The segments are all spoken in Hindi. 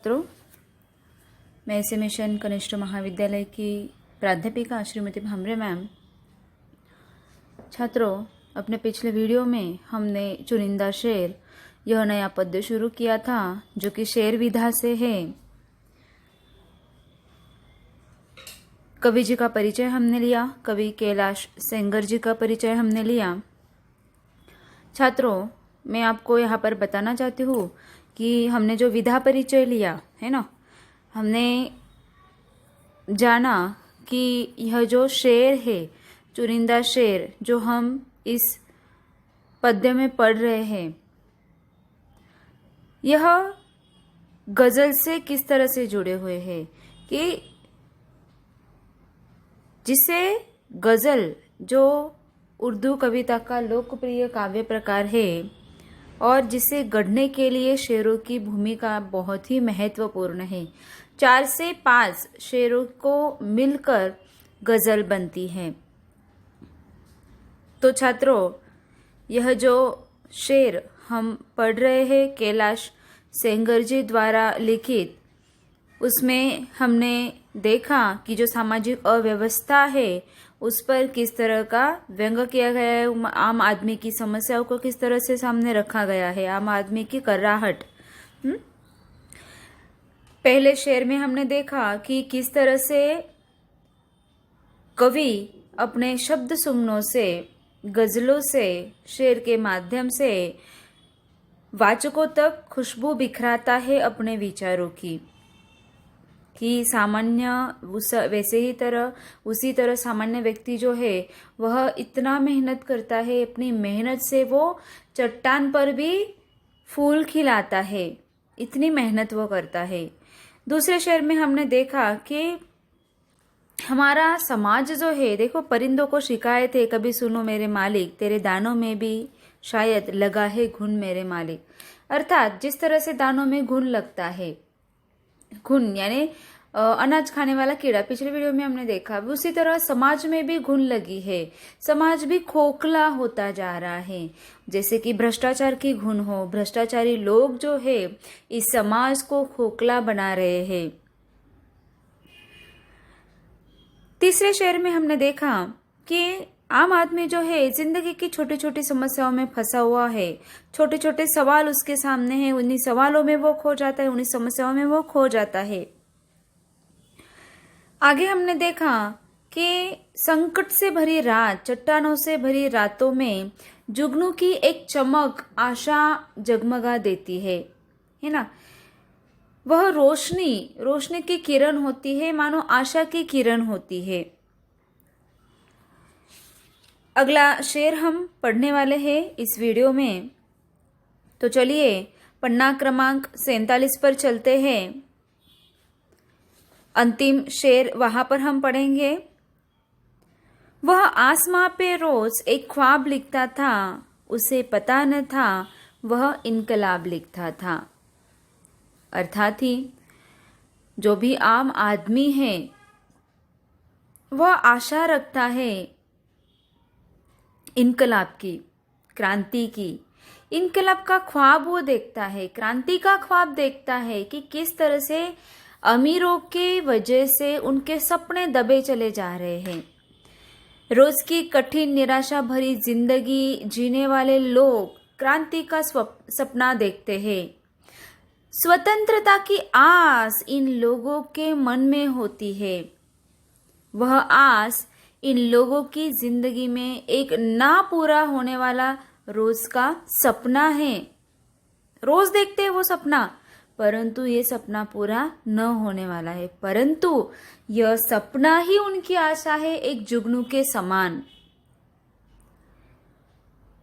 छात्रों, मैं ऐसे मिशन कनिष्ठ महाविद्यालय की प्राध्यापिका श्रीमती भामरे मैम। छात्रों, अपने पिछले वीडियो में हमने चुनिंदा शेर यह नया पद्य शुरू किया था जो कि शेर विधा से है। कवि जी का परिचय हमने लिया, कवि कैलाश सेंगर जी का परिचय हमने लिया। छात्रों, मैं आपको यहाँ पर बताना चाहती हूँ कि हमने जो विधा परिचय लिया है ना, हमने जाना कि यह जो शेर है, चुनिंदा शेर जो हम इस पद्य में पढ़ रहे हैं, यह गजल से किस तरह से जुड़े हुए हैं कि जिसे गजल जो उर्दू कविता का लोकप्रिय काव्य प्रकार है और जिसे गढ़ने के लिए शेरों की भूमिका बहुत ही महत्वपूर्ण है। 4 से 5 शेरों को मिलकर गजल बनती है। तो छात्रों, यह जो शेर हम पढ़ रहे हैं कैलाश सेंगर जी द्वारा लिखित, उसमें हमने देखा कि जो सामाजिक अव्यवस्था है उस पर किस तरह का व्यंग किया गया है, आम आदमी की समस्याओं को किस तरह से सामने रखा गया है, आम आदमी की कर्राहट। पहले शेर में हमने देखा कि किस तरह से कवि अपने शब्द सुमनों से, गजलों से, शेर के माध्यम से वाचकों तक खुशबू बिखराता है अपने विचारों की, कि सामान्य उसी तरह सामान्य व्यक्ति जो है वह इतना मेहनत करता है, अपनी मेहनत से वो चट्टान पर भी फूल खिलाता है, इतनी मेहनत वो करता है। दूसरे शेर में हमने देखा कि हमारा समाज जो है, देखो, परिंदों को शिकायत है, कभी सुनो मेरे मालिक, तेरे दानों में भी शायद लगा है घुन मेरे मालिक। अर्थात जिस तरह से दानों में घुन लगता है, घुन यानी अनाज खाने वाला कीड़ा, पिछले वीडियो में हमने देखा, उसी तरह समाज में भी घुन लगी है। समाज भी खोखला होता जा रहा है, जैसे कि भ्रष्टाचार की घुन हो। भ्रष्टाचारी लोग जो है इस समाज को खोखला बना रहे हैं। तीसरे शेर में हमने देखा कि आम आदमी जो है जिंदगी की छोटी छोटी समस्याओं में फंसा हुआ है, छोटे छोटे सवाल उसके सामने हैं, उन्हीं सवालों में वो खो जाता है, उन्हीं समस्याओं में वो खो जाता है। आगे हमने देखा कि संकट से भरी रात, चट्टानों से भरी रातों में जुगनू की एक चमक आशा जगमगा देती है ना। वह रोशनी की किरण होती है, मानो आशा की किरण होती है। अगला शेर हम पढ़ने वाले हैं इस वीडियो में, तो चलिए पन्ना क्रमांक 47 पर चलते हैं। अंतिम शेर वहां पर हम पढ़ेंगे। वह आसमां पे रोज एक ख्वाब लिखता था, उसे पता न था वह इनकलाब लिखता था। अर्थात ही जो भी आम आदमी है वह आशा रखता है इनकलाब की, क्रांति की। इनकलाब का ख्वाब वो देखता है, क्रांति का ख्वाब देखता है कि किस तरह से अमीरों के वजह से उनके सपने दबे चले जा रहे हैं। रोज की कठिन निराशा भरी जिंदगी जीने वाले लोग क्रांति का सपना देखते हैं। स्वतंत्रता की आस इन लोगों के मन में होती है। वह आस इन लोगों की जिंदगी में एक ना पूरा होने वाला रोज का सपना है। रोज देखते हैं वो सपना, परंतु ये सपना पूरा न होने वाला है, परंतु यह सपना ही उनकी आशा है, एक जुगनू के समान।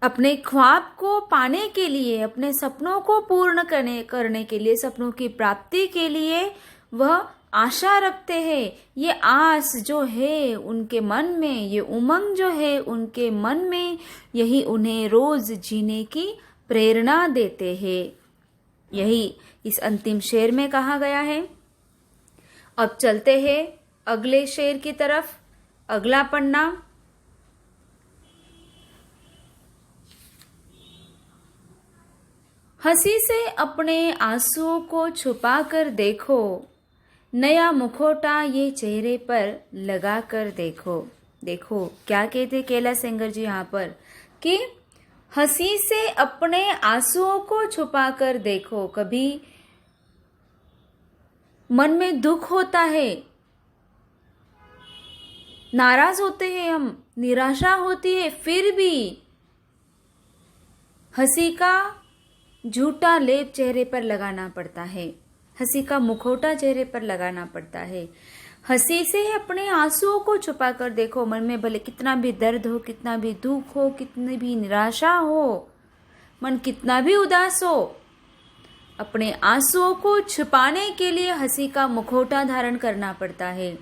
अपने ख्वाब को पाने के लिए, अपने सपनों को पूर्ण करने के लिए, सपनों की प्राप्ति के लिए वह आशा रखते हैं। ये आस जो है उनके मन में, ये उमंग जो है उनके मन में, यही उन्हें रोज जीने की प्रेरणा देते हैं। यही इस अंतिम शेर में कहा गया है। अब चलते हैं अगले शेर की तरफ। अगला पन्ना हंसी से अपने आंसुओं को छुपा कर देखो, नया मुखौटा ये चेहरे पर लगा कर देखो। देखो क्या कहते कैलाश सेंगर जी यहाँ पर कि हंसी से अपने आंसुओं को छुपा कर देखो। कभी मन में दुख होता है, नाराज होते हैं हम, निराशा होती है, फिर भी हंसी का झूठा लेप चेहरे पर लगाना पड़ता है, हंसी का मुखौटा चेहरे पर लगाना पड़ता है। हंसी से अपने आंसुओं को छुपा कर देखो। मन में भले कितना भी दर्द हो, कितना भी दुख हो, कितनी भी निराशा हो, मन कितना भी उदास हो, अपने आंसुओं को छुपाने के लिए हंसी का मुखौटा धारण करना पड़ता है।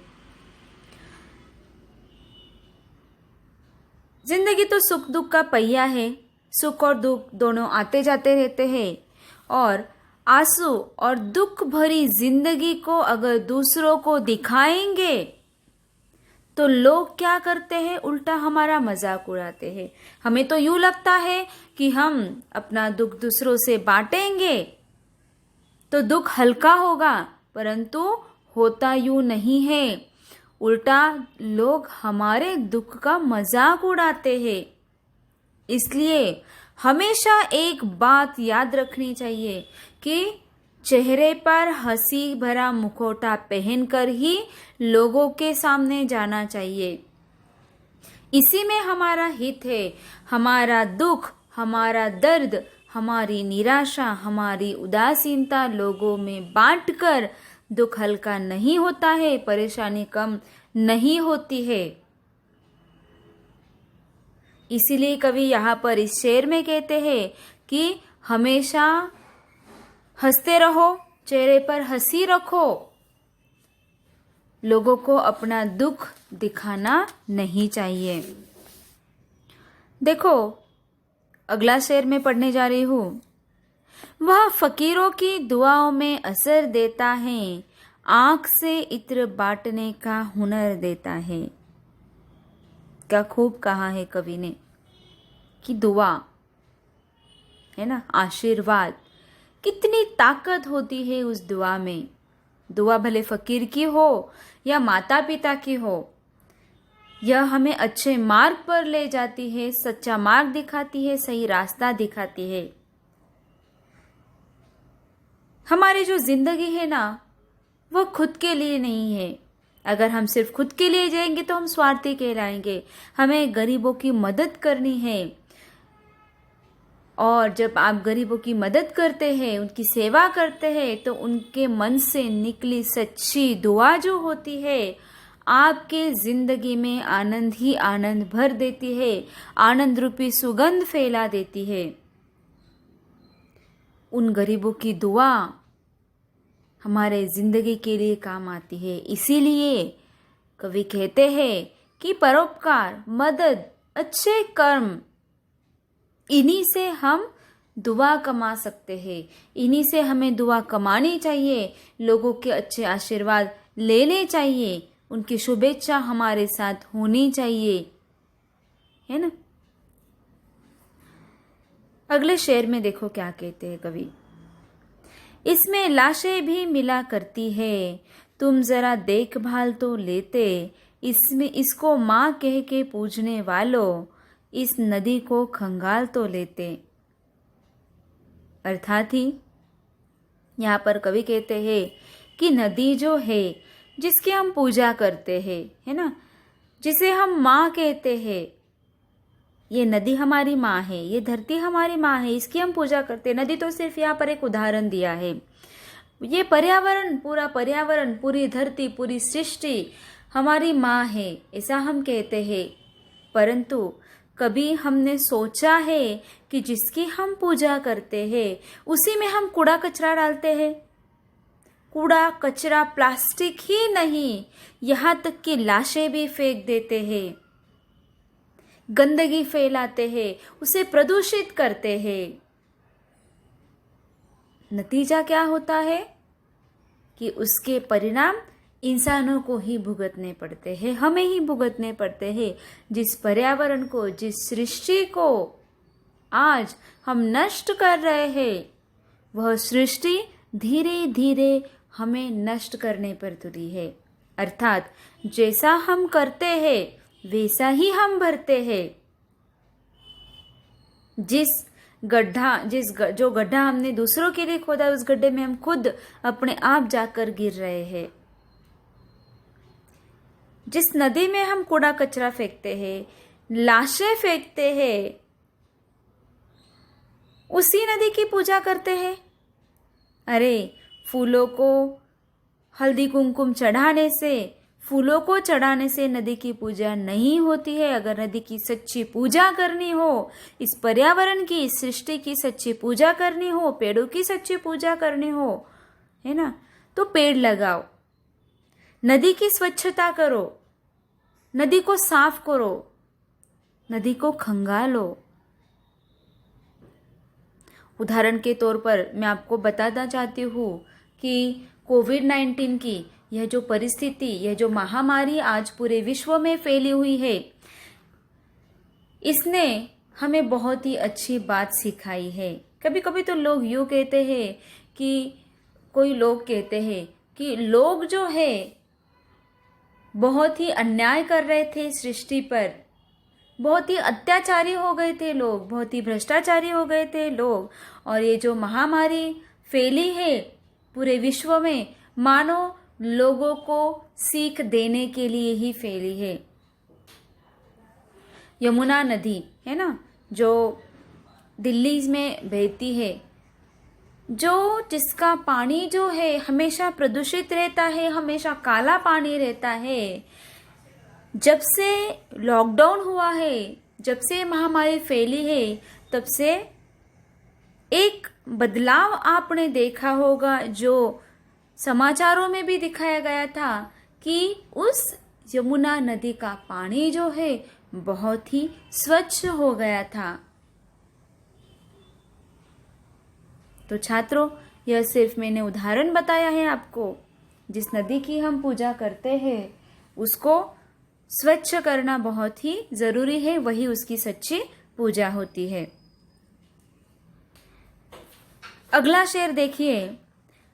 जिंदगी तो सुख दुख का पहिया है, सुख और दुख दोनों आते जाते रहते हैं, और आंसू और दुख भरी जिंदगी को अगर दूसरों को दिखाएंगे तो लोग क्या करते हैं, उल्टा हमारा मजाक उड़ाते हैं। हमें तो यूं लगता है कि हम अपना दुख दूसरों से बांटेंगे तो दुख हल्का होगा, परंतु होता यूं नहीं है। उल्टा लोग हमारे दुख का मजाक उड़ाते हैं। इसलिए हमेशा एक बात याद रखनी चाहिए कि चेहरे पर हंसी भरा मुखौटा पहनकर ही लोगों के सामने जाना चाहिए। इसी में हमारा हित है। हमारा दुख, हमारा दर्द, हमारी निराशा, हमारी उदासीनता लोगों में बांटकर दुख हल्का नहीं होता है, परेशानी कम नहीं होती है। इसीलिए कवि यहाँ पर इस शेर में कहते हैं कि हमेशा हंसते रहो, चेहरे पर हंसी रखो, लोगों को अपना दुख दिखाना नहीं चाहिए। देखो अगला शेर में पढ़ने जा रही हूं। वह फकीरों की दुआओं में असर देता है, आंख से इत्र बांटने का हुनर देता है। क्या खूब कहा है कवि ने कि दुआ है ना, आशीर्वाद, कितनी ताकत होती है उस दुआ में। दुआ भले फकीर की हो या माता पिता की हो, यह हमें अच्छे मार्ग पर ले जाती है, सच्चा मार्ग दिखाती है, सही रास्ता दिखाती है। हमारी जो जिंदगी है ना, वह खुद के लिए नहीं है। अगर हम सिर्फ खुद के लिए जाएंगे तो हम स्वार्थी कहलाएंगे। हमें गरीबों की मदद करनी है, और जब आप गरीबों की मदद करते हैं, उनकी सेवा करते हैं, तो उनके मन से निकली सच्ची दुआ जो होती है आपके जिंदगी में आनंद ही आनंद भर देती है, आनंद रूपी सुगंध फैला देती है। उन गरीबों की दुआ हमारे जिंदगी के लिए काम आती है। इसीलिए कवि कहते हैं कि परोपकार, मदद, अच्छे कर्म, इन्हीं से हम दुआ कमा सकते हैं। इन्हीं से हमें दुआ कमानी चाहिए, लोगों के अच्छे आशीर्वाद लेने चाहिए, उनकी शुभेच्छा हमारे साथ होनी चाहिए, है ना। अगले शेर में देखो क्या कहते हैं कवि। इसमें लाशें भी मिला करती है, तुम जरा देखभाल तो लेते, इसमें इसको माँ कह के पूजने वालों, इस नदी को खंगाल तो लेते। अर्थात ही यहाँ पर कवि कहते हैं कि नदी जो है, जिसकी हम पूजा करते हैं, है ना, जिसे हम माँ कहते हैं, ये नदी हमारी माँ है, ये धरती हमारी माँ है, इसकी हम पूजा करते हैं। नदी तो सिर्फ यहाँ पर एक उदाहरण दिया है। ये पर्यावरण, पूरा पर्यावरण, पूरी धरती, पूरी सृष्टि हमारी माँ है, ऐसा हम कहते हैं। परंतु कभी हमने सोचा है कि जिसकी हम पूजा करते हैं उसी में हम कूड़ा कचरा डालते हैं। कूड़ा कचरा प्लास्टिक ही नहीं, यहाँ तक कि लाशें भी फेंक देते हैं, गंदगी फैलाते हैं, उसे प्रदूषित करते हैं। नतीजा क्या होता है कि उसके परिणाम इंसानों को ही भुगतने पड़ते हैं, हमें ही भुगतने पड़ते हैं। जिस पर्यावरण को, जिस सृष्टि को आज हम नष्ट कर रहे हैं, वह सृष्टि धीरे धीरे हमें नष्ट करने पर तुली है। अर्थात जैसा हम करते हैं वैसा ही हम भरते हैं। जो गड्ढा हमने दूसरों के लिए खोदा, उस गड्ढे में हम खुद अपने आप जाकर गिर रहे हैं। जिस नदी में हम कूड़ा कचरा फेंकते हैं, लाशें फेंकते हैं, उसी नदी की पूजा करते हैं। अरे फूलों को हल्दी कुमकुम चढ़ाने से, फूलों को चढ़ाने से नदी की पूजा नहीं होती है। अगर नदी की सच्ची पूजा करनी हो, इस पर्यावरण की, इस सृष्टि की सच्ची पूजा करनी हो, पेड़ों की सच्ची पूजा करनी हो, है ना, तो पेड़ लगाओ, नदी की स्वच्छता करो, नदी को साफ करो, नदी को खंगालो। उदाहरण के तौर पर मैं आपको बताना चाहती हूँ कि कोविड-19 की यह जो परिस्थिति, यह जो महामारी आज पूरे विश्व में फैली हुई है, इसने हमें बहुत ही अच्छी बात सिखाई है। कभी कभी तो लोग यूँ कहते हैं कि कोई लोग कहते हैं कि लोग जो है बहुत ही अन्याय कर रहे थे सृष्टि पर, बहुत ही अत्याचारी हो गए थे लोग, बहुत ही भ्रष्टाचारी हो गए थे लोग, और ये जो महामारी फैली है पूरे विश्व में, मानो लोगों को सीख देने के लिए ही फैली है। यमुना नदी है ना, जो दिल्ली में बहती है, जिसका पानी जो है हमेशा प्रदूषित रहता है, हमेशा काला पानी रहता है। जब से लॉकडाउन हुआ है, जब से महामारी फैली है, तब से एक बदलाव आपने देखा होगा, जो समाचारों में भी दिखाया गया था कि उस यमुना नदी का पानी जो है बहुत ही स्वच्छ हो गया था। तो छात्रों, यह सिर्फ मैंने उदाहरण बताया है आपको। जिस नदी की हम पूजा करते हैं उसको स्वच्छ करना बहुत ही जरूरी है, वही उसकी सच्ची पूजा होती है। अगला शेर देखिए,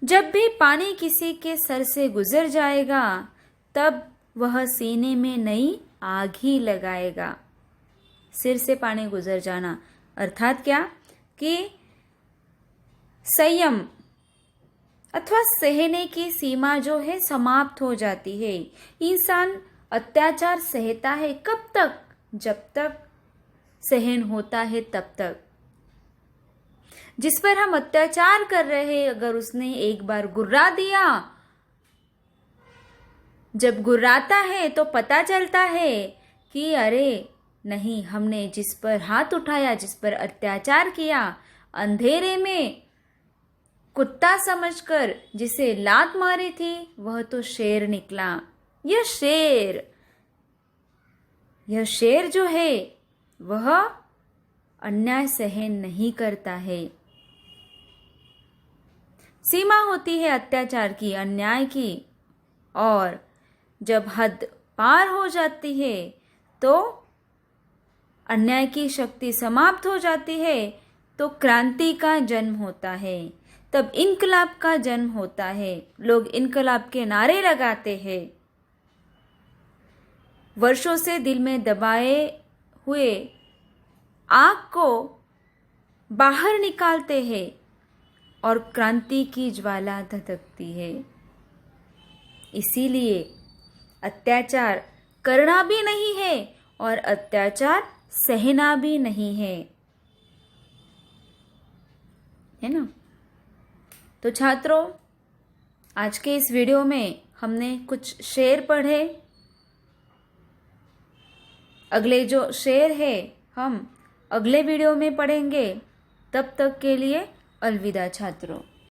जब भी पानी किसी के सर से गुजर जाएगा तब वह सीने में नई आग ही लगाएगा। सिर से पानी गुजर जाना अर्थात क्या कि संयम अथवा सहने की सीमा जो है समाप्त हो जाती है। इंसान अत्याचार सहता है कब तक? जब तक सहन होता है तब तक। जिस पर हम अत्याचार कर रहे हैं, अगर उसने एक बार गुर्रा दिया, जब गुर्राता है तो पता चलता है कि अरे नहीं, हमने जिस पर हाथ उठाया, जिस पर अत्याचार किया, अंधेरे में कुत्ता समझकर जिसे लात मारी थी वह तो शेर निकला। यह शेर जो है वह अन्याय सहन नहीं करता है। सीमा होती है अत्याचार की, अन्याय की, और जब हद पार हो जाती है तो अन्याय की शक्ति समाप्त हो जाती है, तो क्रांति का जन्म होता है, तब इनकलाब का जन्म होता है। लोग इनकलाब के नारे लगाते हैं, वर्षों से दिल में दबाए हुए आग को बाहर निकालते हैं और क्रांति की ज्वाला धधकती है। इसीलिए अत्याचार करना भी नहीं है और अत्याचार सहना भी नहीं है ना। तो छात्रों, आज के इस वीडियो में हमने कुछ शेर पढ़े। अगले जो शेर है हम अगले वीडियो में पढ़ेंगे। तब तक के लिए अलविदा छात्रों।